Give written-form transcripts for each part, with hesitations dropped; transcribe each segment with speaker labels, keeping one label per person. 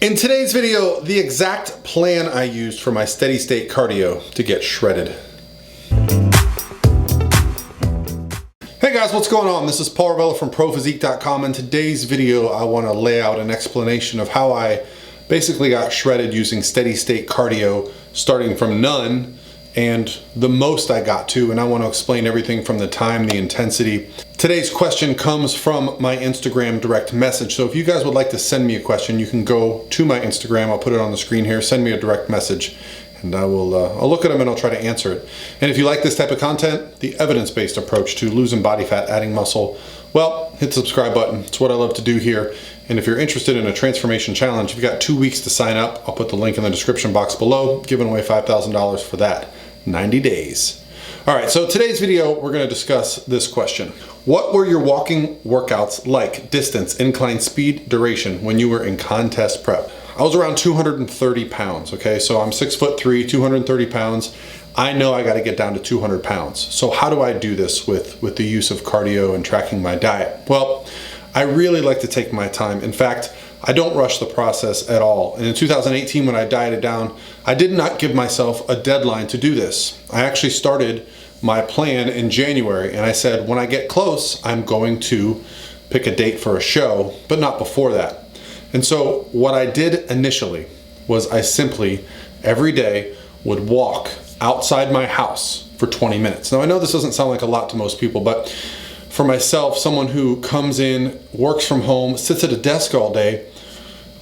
Speaker 1: In today's video, the exact plan I used for my steady state cardio to get shredded. Hey guys, what's going on? This is Paul Ravella from ProPhysique.com. In today's video, I want to lay out an explanation of how I basically got shredded using steady state cardio, starting from none and the most I got to, and I want to explain everything from the time, the intensity. Today's question comes from my Instagram direct message. So if you guys would like to send me a question, you can go to my Instagram. I'll put it on the screen here. Send me a direct message and I'll look at them and I'll try to answer it. And if you like this type of content, the evidence-based approach to losing body fat, adding muscle, well, hit the subscribe button. It's what I love to do here. And if you're interested in a transformation challenge, you've got 2 weeks to sign up. I'll put the link in the description box below, giving away $5,000 for that. 90 days. All right, so today's video, we're gonna discuss this question. What were your walking workouts like? Distance, incline, speed, duration when you were in contest prep? I was around 230 pounds, okay? So I'm 6'3", 230 pounds. I know I gotta get down to 200 pounds. So how do I do this with the use of cardio and tracking my diet? Well, I really like to take my time. In fact, I don't rush the process at all. And in 2018, when I dieted down, I did not give myself a deadline to do this. I actually started my plan in January, and I said, when I get close, I'm going to pick a date for a show, but not before that. And so what I did initially was I simply, every day, would walk outside my house for 20 minutes. Now, I know this doesn't sound like a lot to most people, but for myself, someone who comes in, works from home, sits at a desk all day,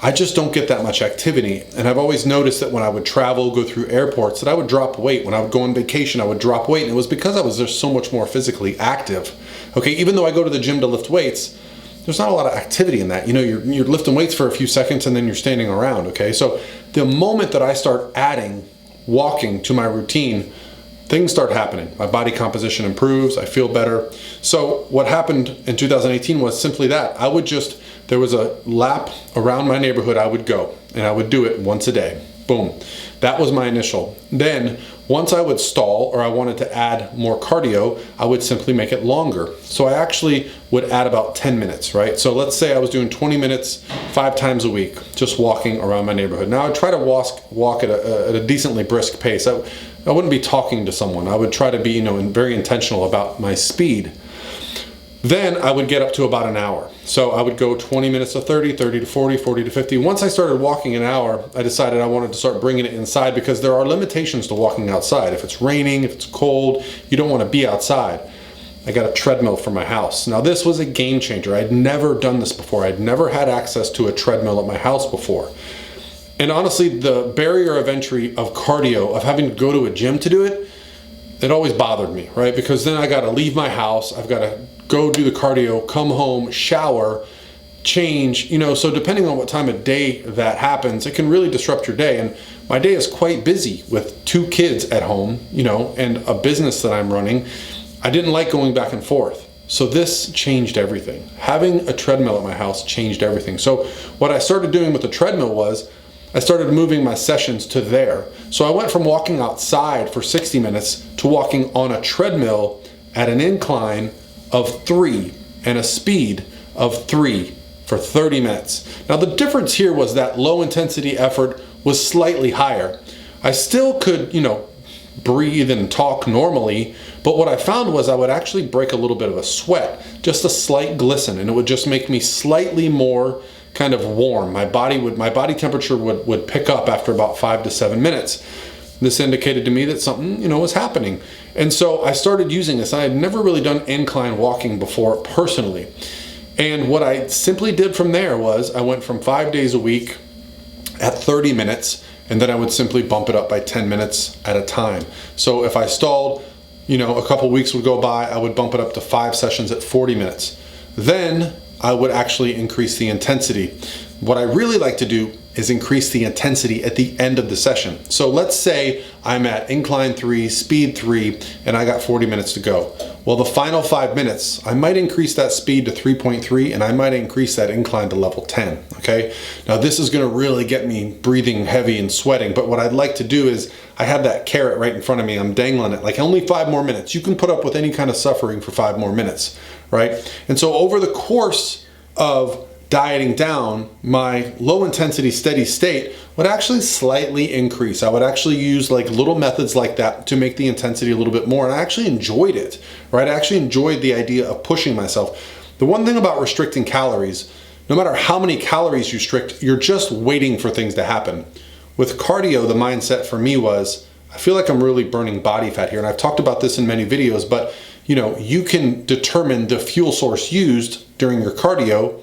Speaker 1: I just don't get that much activity. And I've always noticed that when I would travel, go through airports, that I would drop weight. When I would go on vacation, I would drop weight. And it was because I was just so much more physically active. Okay, even though I go to the gym to lift weights, there's not a lot of activity in that. You know, you're lifting weights for a few seconds and then you're standing around, okay? So the moment that I start adding walking to my routine, things start happening. My body composition improves, I feel better. So what happened in 2018 was simply that. There was a lap around my neighborhood I would go, and I would do it once a day. Boom. That was my initial. Then, once I would stall or I wanted to add more cardio, I would simply make it longer. So I actually would add about 10 minutes, right? So let's say I was doing 20 minutes 5 times a week, just walking around my neighborhood. Now I'd try to walk at a decently brisk pace. I wouldn't be talking to someone. I would try to be, very intentional about my speed. Then I would get up to about an hour. So I would go 20 minutes to 30, 30 to 40, 40 to 50. Once I started walking an hour, I decided I wanted to start bringing it inside because there are limitations to walking outside. If it's raining, if it's cold, you don't want to be outside. I got a treadmill for my house. Now this was a game changer. I'd never done this before. I'd never had access to a treadmill at my house before. And honestly, the barrier of entry of cardio, of having to go to a gym to do it, it always bothered me, right? Because then I got to leave my house. I've got to go do the cardio, come home, shower, change, so depending on what time of day that happens, it can really disrupt your day. And my day is quite busy with 2 kids at home, and a business that I'm running. I didn't like going back and forth. So this changed everything. Having a treadmill at my house changed everything. So what I started doing with the treadmill was I started moving my sessions to there. So I went from walking outside for 60 minutes to walking on a treadmill at an incline of 3 and a speed of 3 for 30 minutes. Now the difference here was that low intensity effort was slightly higher. I still could, breathe and talk normally, but what I found was I would actually break a little bit of a sweat, just a slight glisten, and it would just make me slightly more kind of warm. My body temperature would pick up after about 5 to 7 minutes. This indicated to me that something, was happening. And so I started using this. I had never really done incline walking before personally. And what I simply did from there was I went from 5 days a week at 30 minutes, and then I would simply bump it up by 10 minutes at a time. So if I stalled, a couple weeks would go by, I would bump it up to 5 sessions at 40 minutes. Then I would actually increase the intensity. What I really like to do is increase the intensity at the end of the session. So let's say I'm at incline 3, speed 3, and I got 40 minutes to go. Well, the final 5 minutes, I might increase that speed to 3.3 and I might increase that incline to level 10, okay? Now this is gonna really get me breathing heavy and sweating, but what I'd like to do is, I have that carrot right in front of me, I'm dangling it, like only 5 more minutes. You can put up with any kind of suffering for 5 more minutes, right? And so over the course of dieting down, my low intensity steady state would actually slightly increase. I would actually use like little methods like that to make the intensity a little bit more. And I actually enjoyed it, right? I actually enjoyed the idea of pushing myself. The one thing about restricting calories, no matter how many calories you restrict, you're just waiting for things to happen. With cardio, the mindset for me was, I feel like I'm really burning body fat here. And I've talked about this in many videos, but you can determine the fuel source used during your cardio,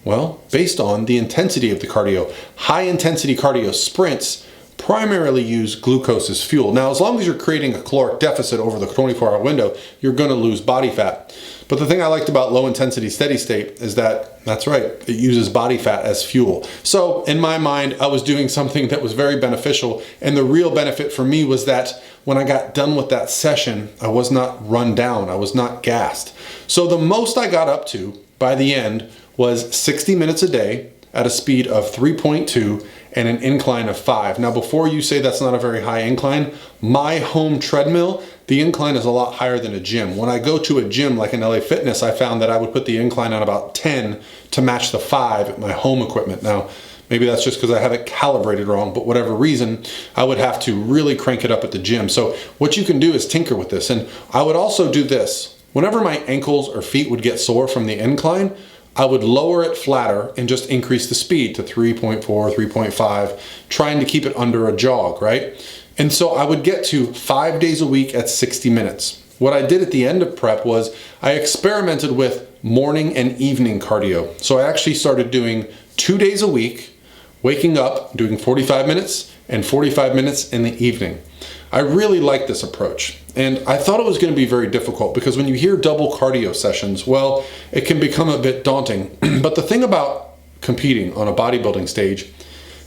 Speaker 1: well, based on the intensity of the cardio. High intensity cardio sprints primarily use glucose as fuel. Now, as long as you're creating a caloric deficit over the 24-hour window, you're gonna lose body fat. But the thing I liked about low intensity steady state is that, that's right, it uses body fat as fuel. So in my mind, I was doing something that was very beneficial. And the real benefit for me was that when I got done with that session, I was not run down, I was not gassed. So the most I got up to by the end was 60 minutes a day at a speed of 3.2 and an incline of 5. Now, before you say that's not a very high incline, my home treadmill, the incline is a lot higher than a gym. When I go to a gym like an LA Fitness, I found that I would put the incline on about 10 to match the 5 at my home equipment. Now, maybe that's just because I have it calibrated wrong, but whatever reason, I would have to really crank it up at the gym. So what you can do is tinker with this. And I would also do this. Whenever my ankles or feet would get sore from the incline, I would lower it flatter and just increase the speed to 3.4, 3.5, trying to keep it under a jog, right? And so I would get to 5 days a week at 60 minutes. What I did at the end of prep was I experimented with morning and evening cardio. So I actually started doing 2 days a week, waking up, doing 45 minutes and 45 minutes in the evening. I really like this approach. And I thought it was going to be very difficult because when you hear double cardio sessions, well, it can become a bit daunting. But the thing about competing on a bodybuilding stage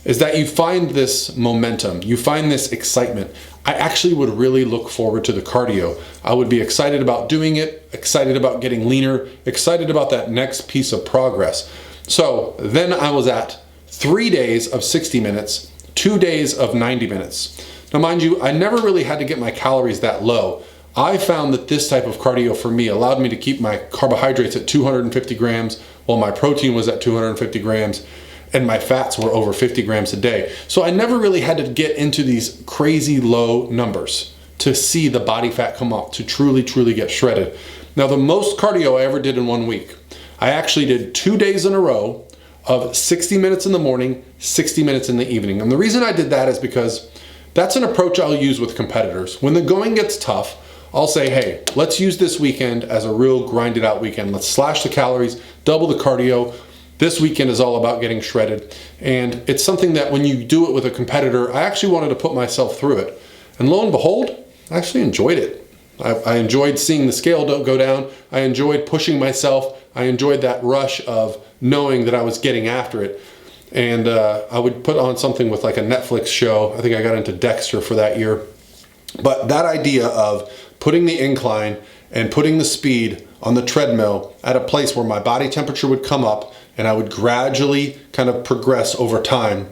Speaker 1: is that you find this momentum, you find this excitement. I actually would really look forward to the cardio. I would be excited about doing it, excited about getting leaner, excited about that next piece of progress. So then I was at 3 days of 60 minutes, 2 days of 90 minutes. Now, mind you, I never really had to get my calories that low. I found that this type of cardio for me allowed me to keep my carbohydrates at 250 grams while my protein was at 250 grams and my fats were over 50 grams a day. So I never really had to get into these crazy low numbers to see the body fat come off, to truly, truly get shredded. Now, the most cardio I ever did in 1 week, I actually did 2 days in a row of 60 minutes in the morning, 60 minutes in the evening. And the reason I did that is because that's an approach I'll use with competitors. When the going gets tough, I'll say, hey, let's use this weekend as a real grinded out weekend. Let's slash the calories, double the cardio. This weekend is all about getting shredded. And it's something that when you do it with a competitor, I actually wanted to put myself through it. And lo and behold, I actually enjoyed it. I enjoyed seeing the scale go down. I enjoyed pushing myself. I enjoyed that rush of knowing that I was getting after it. And I would put on something with like a Netflix show. I think I got into Dexter for that year. But that idea of putting the incline and putting the speed on the treadmill at a place where my body temperature would come up and I would gradually kind of progress over time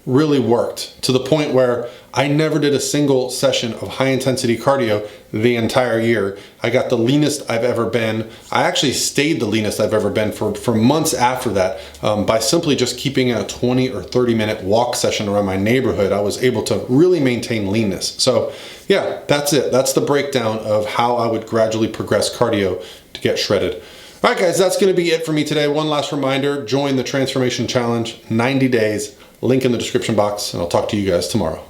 Speaker 1: really worked, to the point where I never did a single session of high intensity cardio the entire year. I got the leanest I've ever been. I actually stayed the leanest I've ever been for months after that. By simply just keeping a 20 or 30 minute walk session around my neighborhood, I was able to really maintain leanness. So yeah, that's it. That's the breakdown of how I would gradually progress cardio to get shredded. All right, guys, that's going to be it for me today. One last reminder, join the Transformation Challenge, 90 days. Link in the description box, and I'll talk to you guys tomorrow.